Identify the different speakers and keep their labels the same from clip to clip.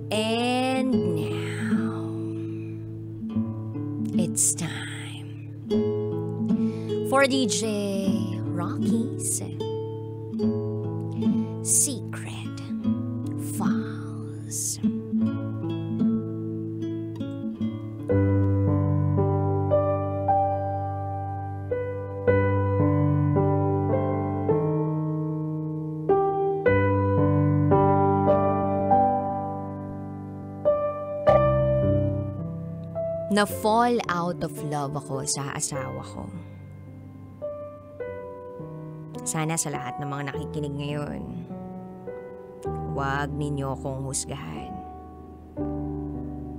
Speaker 1: And now, it's time for DJ Rocky's Secret Files. Na-fall out of love ako sa asawa ko. Sana sa lahat ng mga nakikinig ngayon, huwag ninyo akong husgahan.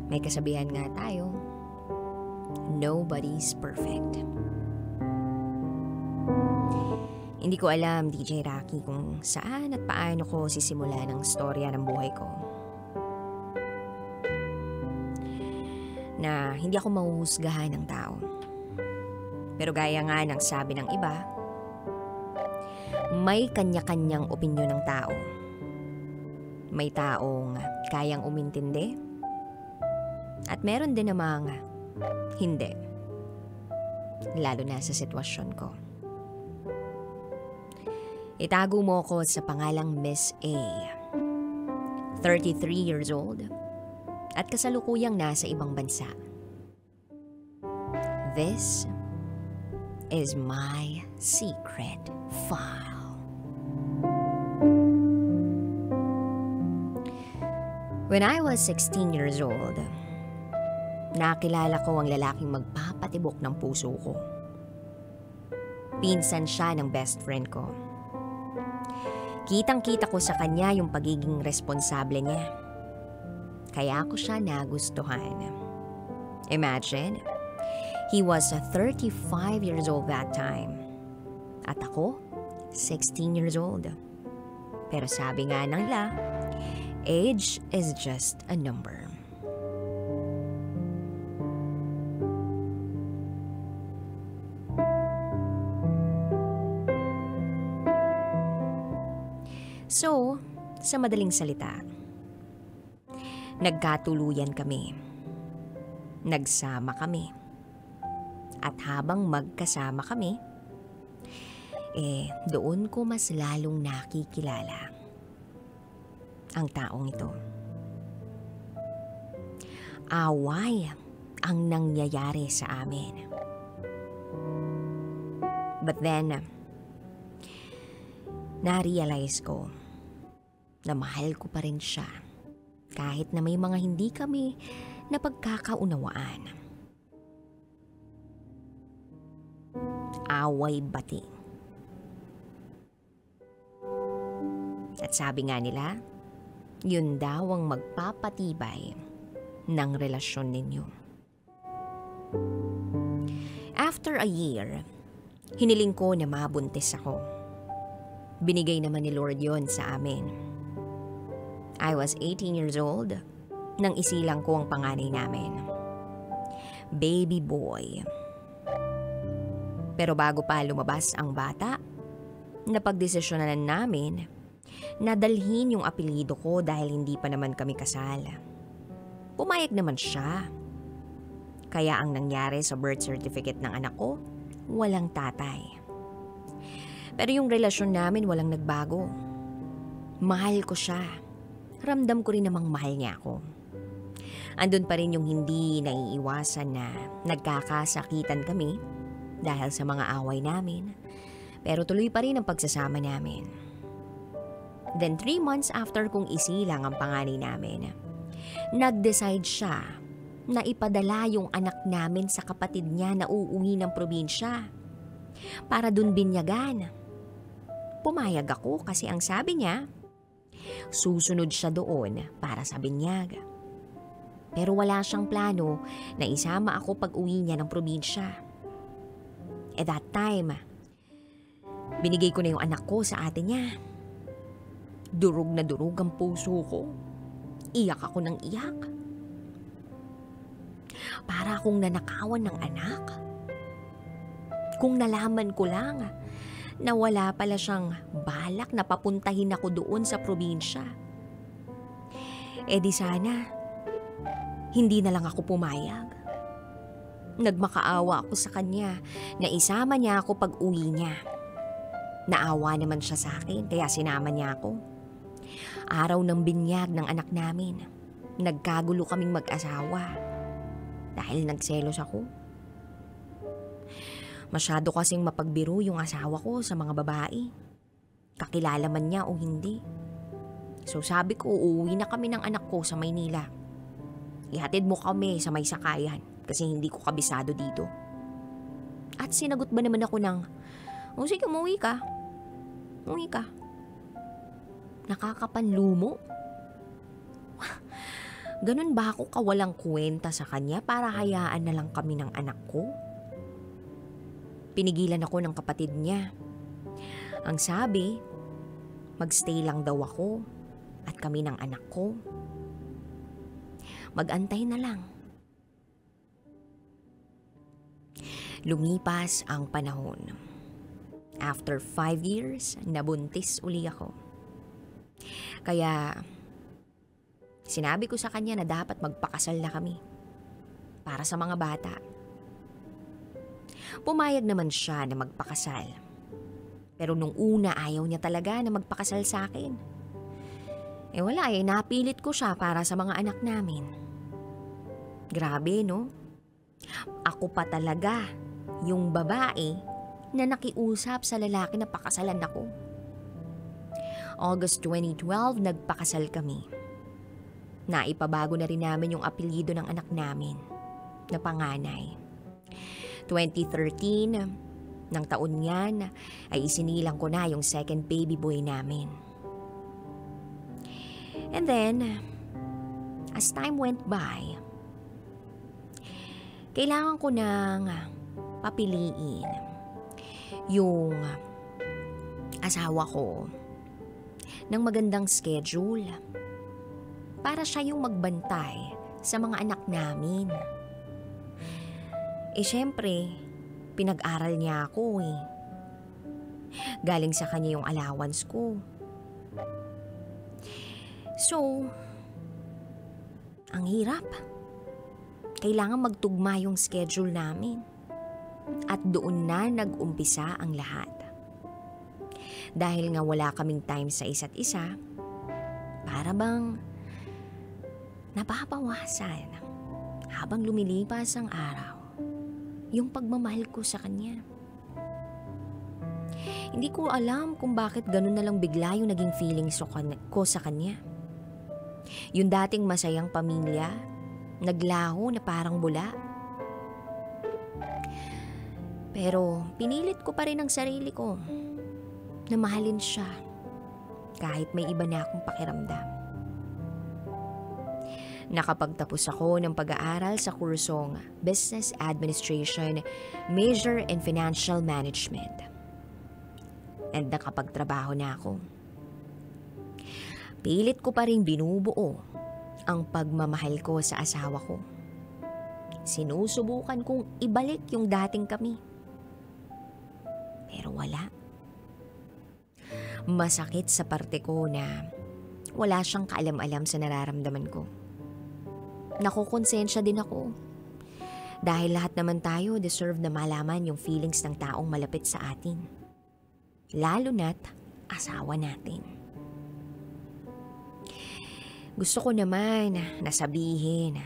Speaker 1: May kasabihan nga tayo, nobody's perfect. Hindi ko alam, DJ Rocky, kung saan at paano ko sisimula ng storya ng buhay ko. Na hindi ako mahuhusgahan ng tao. Pero gaya nga ng sabi ng iba, may kanya-kanyang opinyon ng tao. May taong kayang umintindi at meron din namang hindi. Lalo na sa sitwasyon ko. Itago mo ko sa pangalang Miss A. 33 years old. At kasalukuyang nasa ibang bansa. This is my secret file. When I was 16 years old, nakilala ko ang lalaking magpapatibok ng puso ko. Pinsan siya ng best friend ko. Kitang-kita ko sa kanya yung pagiging responsable niya. Kaya ako siya nagustuhan. Imagine, he was 35 years old that time. At ako, 16 years old. Pero sabi nga ng la, age is just a number. So, sa madaling salita, nagkatuluyan kami. Nagsama kami. At habang magkasama kami, doon ko mas lalong nakikilala ang taong ito. Away ang nangyayari sa amin. But then, na-realize ko na mahal ko pa rin siya. Kahit na may mga hindi kami napagkakaunawaan. Away bati. At sabi nga nila, yun daw ang magpapatibay ng relasyon ninyo. After a year, hiniling ko na mabuntis ako. Binigay naman ni Lord yon sa amin. I was 18 years old nang isilang ko ang panganay namin. Baby boy. Pero bago pa lumabas ang bata, napagdesisyonan namin na dalhin yung apelyido ko dahil hindi pa naman kami kasal. Pumayag naman siya. Kaya ang nangyari sa birth certificate ng anak ko, walang tatay. Pero yung relasyon namin walang nagbago. Mahal ko siya. Ramdam ko rin namang mahal niya ako. Andun pa rin yung hindi naiiwasan na nagkakasakitan kami dahil sa mga away namin. Pero tuloy pa rin ang pagsasama namin. Then 3 months after kong isilang ang panganay namin, nag-decide siya na ipadala yung anak namin sa kapatid niya na uuwi ng probinsya para dun binyagan. Pumayag ako kasi ang sabi niya, susunod siya doon para sa binyag. Pero wala siyang plano na isama ako pag uwi niya ng probinsya. At that time, binigay ko na yung anak ko sa ate niya. Durog na durog ang puso ko. Iyak ako ng iyak. Para akong nanakawan ng anak. Kung nalaman ko lang na wala pala siyang balak na papuntahin ako doon sa probinsya. Di sana, hindi na lang ako pumayag. Nagmakaawa ako sa kanya na isama niya ako pag uwi niya. Naawa naman siya sa akin kaya sinama niya ako. Araw ng binyag ng anak namin, nagkagulo kaming mag-asawa dahil nagselos ako. Masyado kasing mapagbiro yung asawa ko sa mga babae. Kakilala man niya o hindi. So sabi ko, uuwi na kami ng anak ko sa Maynila. Ihatid mo kami sa may sakayan kasi hindi ko kabisado dito. At sinagot ba naman ako ng, sige, umuwi ka. Umuwi ka. Nakakapanlumo. Ganun ba ako kawalang kwenta sa kanya para hayaan na lang kami ng anak ko? Pinigilan ako ng kapatid niya. Ang sabi, magstay lang daw ako at kami ng anak ko. Mag-antay na lang. Lumipas ang panahon. After 5 years, nabuntis uli ako. Kaya, sinabi ko sa kanya na dapat magpakasal na kami para sa mga bata. Pumayag naman siya na magpakasal. Pero nung una ayaw niya talaga na magpakasal sa akin. Wala napilit ko siya para sa mga anak namin. Grabe, no? Ako pa talaga yung babae na nakiusap sa lalaki na pakasalan ako. August 2012, nagpakasal kami. Naipabago na rin namin yung apelyido ng anak namin na panganay. 2013, ng taon yan, ay isinilang ko na yung second baby boy namin. And then, as time went by, kailangan ko nang papiliin yung asawa ko ng magandang schedule para siya yung magbantay sa mga anak namin. Syempre, pinag-aral niya ako Galing sa kanya yung allowance ko. So, ang hirap. Kailangan magtugma yung schedule namin. At doon na nag-umpisa ang lahat. Dahil nga wala kaming time sa isa't isa, para bang napapawasan habang lumilipas ang araw yung pagmamahal ko sa kanya. Hindi ko alam kung bakit ganun na lang bigla yung naging feelings ko sa kanya. Yung dating masayang pamilya, naglaho na parang bula. Pero pinilit ko pa rin ang sarili ko na mahalin siya kahit may iba na akong pakiramdam. Nakapagtapos ako ng pag-aaral sa kursong Business Administration, Major in Financial Management. And nakapagtrabaho na ako. Pilit ko pa rin binubuo ang pagmamahal ko sa asawa ko. Sinusubukan kong ibalik yung dating kami. Pero wala. Masakit sa parte ko na wala siyang kaalam-alam sa nararamdaman ko. Nakukonsensya din ako. Dahil lahat naman tayo deserve na malaman yung feelings ng taong malapit sa atin. Lalo na't asawa natin. Gusto ko naman na sabihin,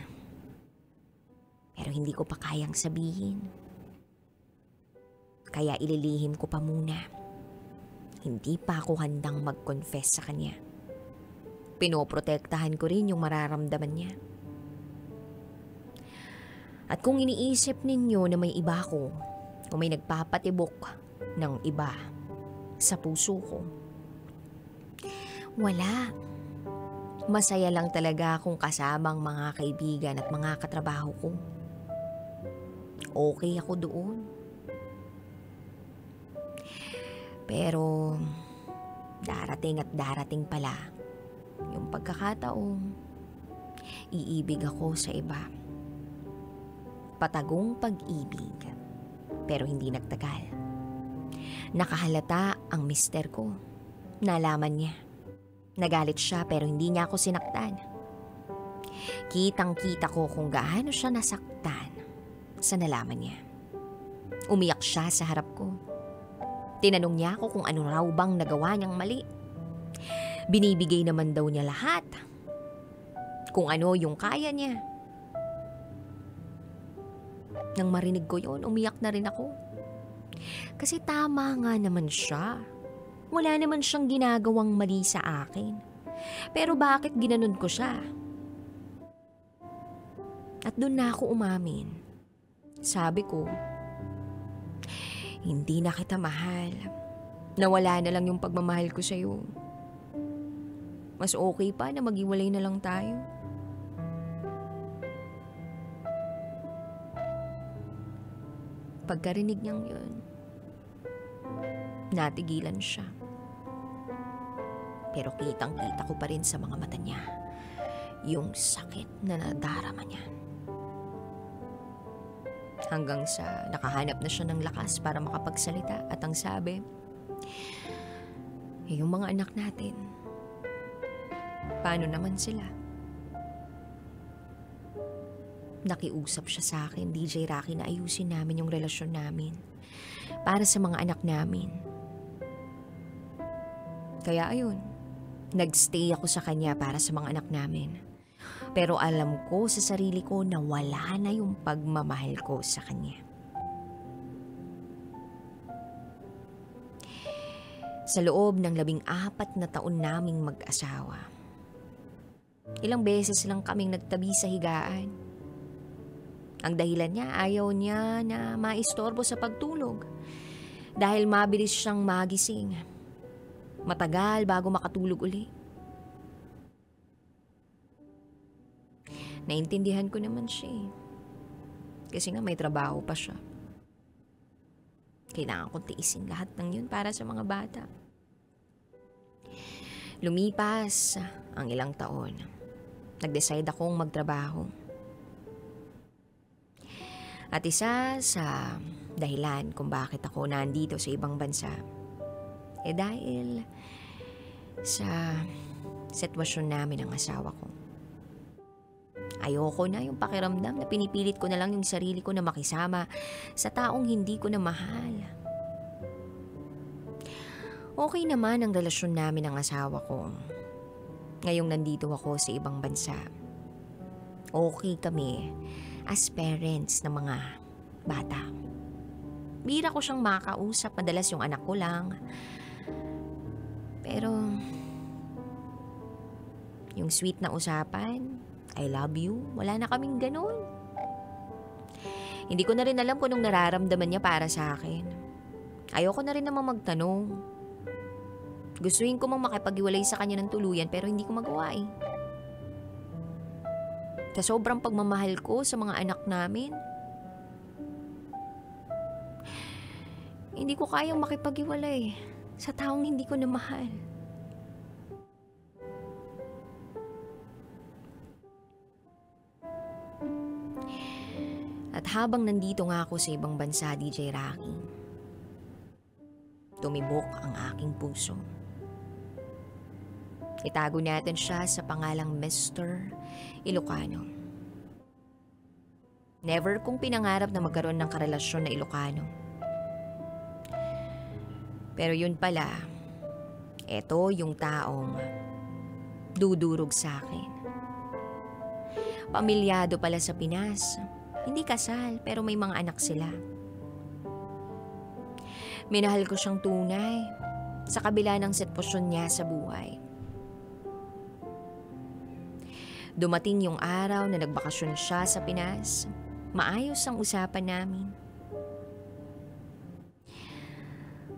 Speaker 1: pero hindi ko pa kayang sabihin. Kaya ililihim ko pa muna. Hindi pa ako handang mag-confess sa kanya. Pinoprotektahan ko rin yung mararamdaman niya. At kung iniisip ninyo na may iba ko, o may nagpapatibok ng iba sa puso ko, wala. Masaya lang talaga akong kasama ang mga kaibigan at mga katrabaho ko. Okay ako doon. Pero darating at darating pala yung pagkakataong iibig ako sa iba. Patagong pag-ibig Pero hindi nagtagal. Nakahalata ang mister ko. Nalaman niya. Nagalit siya pero hindi niya ako sinaktan. Kitang-kita ko kung gaano siya nasaktan sa nalaman niya. Umiyak siya sa harap ko. Tinanong niya ako kung ano raw bang nagawa niyang mali. Binibigay naman daw niya lahat. Kung ano yung kaya niya. Nang marinig ko yun, umiyak na rin ako. Kasi tama nga naman siya. Wala naman siyang ginagawang mali sa akin. Pero bakit ginanon ko siya? At doon na ako umamin. Sabi ko, hindi na kita mahal. Nawala na lang yung pagmamahal ko sa'yo. Mas okay pa na maghiwalay na lang tayo. Pagkarinig niyang yun, natigilan siya. Pero kitang-kita ko pa rin sa mga mata niya yung sakit na nadarama niya. Hanggang sa nakahanap na siya ng lakas para makapagsalita at ang sabi, yung mga anak natin, paano naman sila? Nakiusap siya sa akin, DJ Rocky, na ayusin namin yung relasyon namin para sa mga anak namin. Kaya ayun, nagstay ako sa kanya para sa mga anak namin. Pero alam ko sa sarili ko na wala na yung pagmamahal ko sa kanya. Sa loob ng 14 na taon naming mag-asawa, ilang beses lang kaming nagtabi sa higaan. Ang dahilan niya, ayaw niya na maistorbo sa pagtulog. Dahil mabilis siyang magising. Matagal bago makatulog uli. Naintindihan ko naman siya eh. Kasi nga may trabaho pa siya. Kailangan kong tiisin lahat ng yun para sa mga bata. Lumipas ang ilang taon. Nag-decide akong magtrabaho. At isa sa dahilan kung bakit ako nandito sa ibang bansa, dahil sa sitwasyon namin ng asawa ko. Ayoko na yung pakiramdam na pinipilit ko na lang yung sarili ko na makisama sa taong hindi ko na mahal. Okay naman ang relasyon namin ng asawa ko. Ngayong nandito ako sa ibang bansa. Okay kami as parents ng mga bata. Bira ko siyang makakausap, madalas yung anak ko lang. Pero yung sweet na usapan, I love you, wala na kaming ganun. Hindi ko na rin alam kung anong nararamdaman niya para sa akin. Ayoko na rin namang magtanong. Gustuin ko mang makipag-iwalay sa kanya ng tuluyan pero hindi ko magawa eh. Sa sobrang pagmamahal ko sa mga anak namin, hindi ko kayang makipag-iwalay sa taong hindi ko na mahal. At habang nandito nga ako sa ibang bansa, DJ Rocky, tumibok ang aking puso. Itago natin siya sa pangalang Mr. Ilocano. Never kong pinangarap na magkaroon ng karelasyon na Ilocano. Pero yun pala, eto yung taong dudurog sa akin. Pamilyado pala sa Pinas. Hindi kasal, pero may mga anak sila. Minahal ko siyang tunay sa kabila ng sitwasyon niya sa buhay. Dumating yung araw na nagbakasyon siya sa Pinas. Maayos ang usapan namin.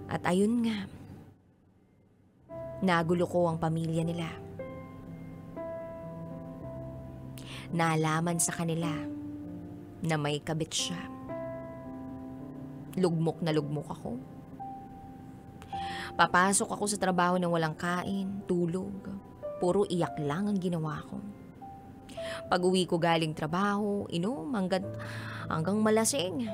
Speaker 1: At ayun nga, nagulo ko ang pamilya nila. Naalaman sa kanila na may kabit siya. Lugmok na lugmok ako. Papasok ako sa trabaho ng walang kain, tulog. Puro iyak lang ang ginawa ko. Pag-uwi ko galing trabaho, inom hanggang malasing.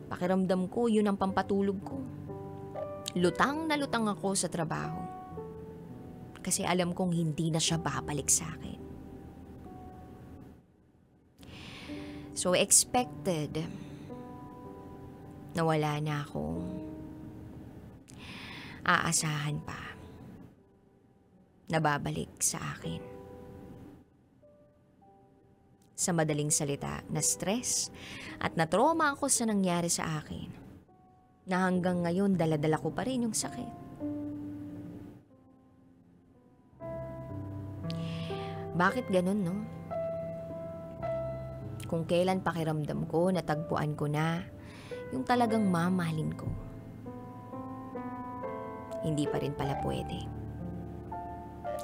Speaker 1: Pakiramdam ko, yun ang pampatulog ko. Lutang na lutang ako sa trabaho. Kasi alam kong hindi na siya babalik sa akin. So expected na wala na akong aasahan pa na babalik sa akin. Sa madaling salita, na-stress at na-trauma ako sa nangyari sa akin, na hanggang ngayon dala-dala ko pa rin yung sakit. Bakit ganun, no? Kung kailan pakiramdam ko, natagpuan ko na yung talagang mamahalin ko, hindi pa rin pala pwede.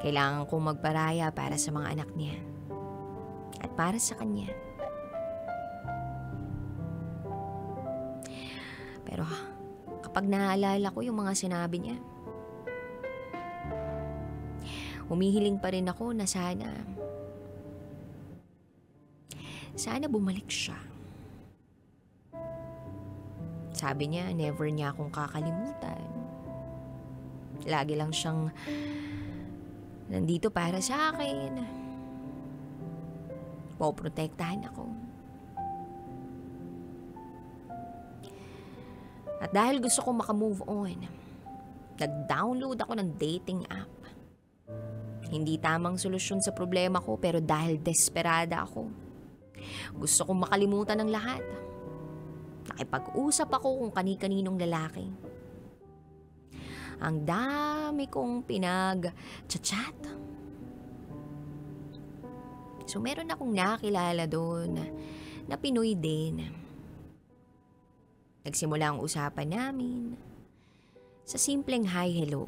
Speaker 1: Kailangan kong magparaya para sa mga anak niya at para sa kanya. Pero kapag naaalala ko yung mga sinabi niya, humihiling pa rin ako na sana bumalik siya. Sabi niya, never niya akong kakalimutan. Lagi lang siyang nandito para sa akin. Poprotektahan ako. At dahil gusto kong makamove on, nag-download ako ng dating app. Hindi tamang solusyon sa problema ko, pero dahil desperada ako, gusto kong makalimutan ng lahat. Nakipag-usap ako kung kani-kaninong lalaki. Ang dami kong pinag-chat. So meron akong nakilala doon na Pinoy din. Nagsimula ang usapan namin sa simpleng hi hello,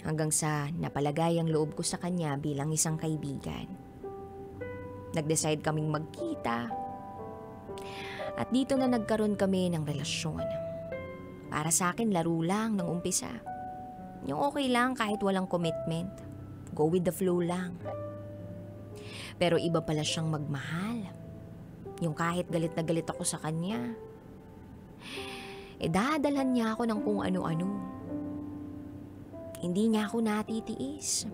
Speaker 1: hanggang sa napalagay ang loob ko sa kanya bilang isang kaibigan. Nag-decide kaming magkita. At dito na nagkaroon kami ng relasyon. Para sa akin, laro lang ng umpisa. Yung okay lang kahit walang commitment. Go with the flow lang. Pero iba pala siyang magmahal. Yung kahit galit na galit ako sa kanya, dadalhan niya ako ng kung ano-ano. Hindi niya ako natitiis.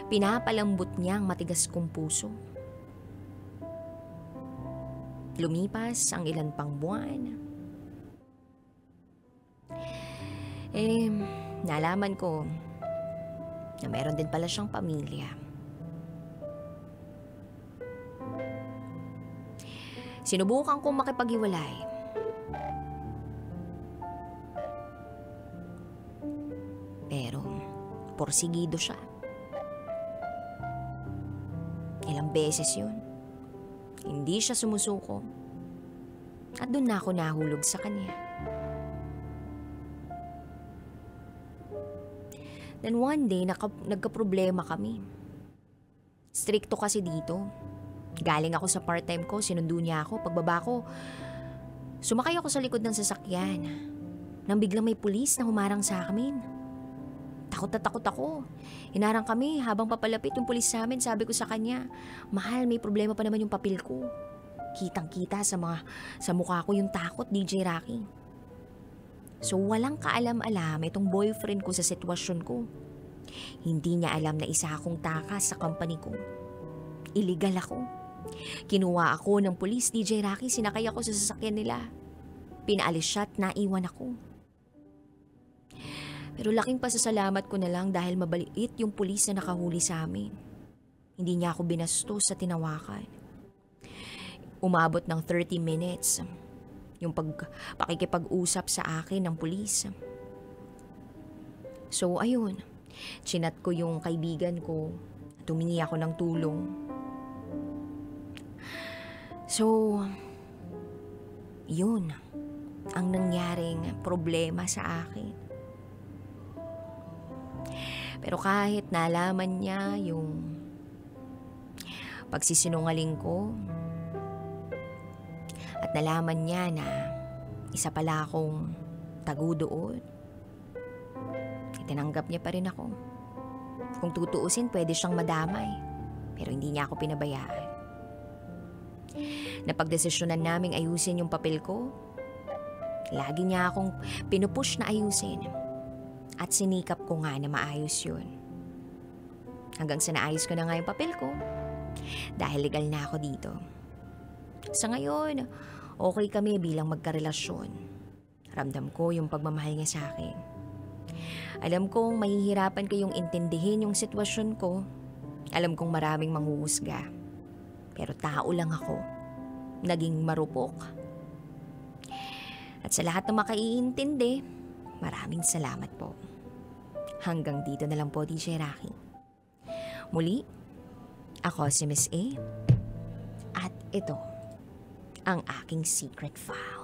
Speaker 1: Pinapalambot niya ang matigas kong puso. Lumipas ang ilan pang buwan. Nalaman ko na meron din pala siyang pamilya. Sinubukan kong makipaghiwalay. Pero porsigido siya. Ilang beses yun. Hindi siya sumusuko. At doon na ako nahulog sa kanya. Then one day, nagka-problema kami. Stricto kasi dito. Galing ako sa part-time ko, sinundo niya ako. Pagbaba ko, sumakay ako sa likod ng sasakyan. Nang biglang may pulis na humarang sa amin. Takot na takot ako. Hinarang kami habang papalapit yung pulis sa amin. Sabi ko sa kanya, mahal, may problema pa naman yung papel ko. Kitang-kita sa mukha ko yung takot, DJ Rocky. So walang kaalam-alam itong boyfriend ko sa sitwasyon ko. Hindi niya alam na isa akong takas sa company ko. Illegal ako. Kinuha ako ng pulis, DJ Rocky, sinakay ako sa sasakyan nila. Pinaalis siya at naiwan ako. Pero laking pasasalamat ko na lang dahil mabaliit yung pulis na nakahuli sa amin. Hindi niya ako binastos sa tinawakan. Umabot ng 30 minutes yung pakikipag-usap sa akin ng pulis. So ayun, chinat ko yung kaibigan ko at humingi ako ng tulong. So, yun ang nangyaring problema sa akin. Pero kahit nalaman niya yung pagsisinungaling ko at nalaman niya na isa pala akong tagu-doon, tinanggap niya pa rin ako. Kung tutuusin, pwede siyang madamay. Pero hindi niya ako pinabayaan. Napagdesisyonan naming ayusin yung papel ko. Lagi niya akong pinupush na ayusin. At sinikap ko nga na maayos yun. Hanggang sa naayos ko na nga yung papel ko. Dahil legal na ako dito. Sa ngayon, okay kami bilang magkarelasyon. Ramdam ko yung pagmamahal niya sa akin. Alam kong mahihirapan kayong intindihin yung sitwasyon ko. Alam kong maraming manghuhusga. Pero tao lang ako. Naging marupok. At sa lahat ng makaiintindi, maraming salamat po. Hanggang dito na lang po, DJ Rocky. Muli, ako si Miss A. At ito, ang aking secret file.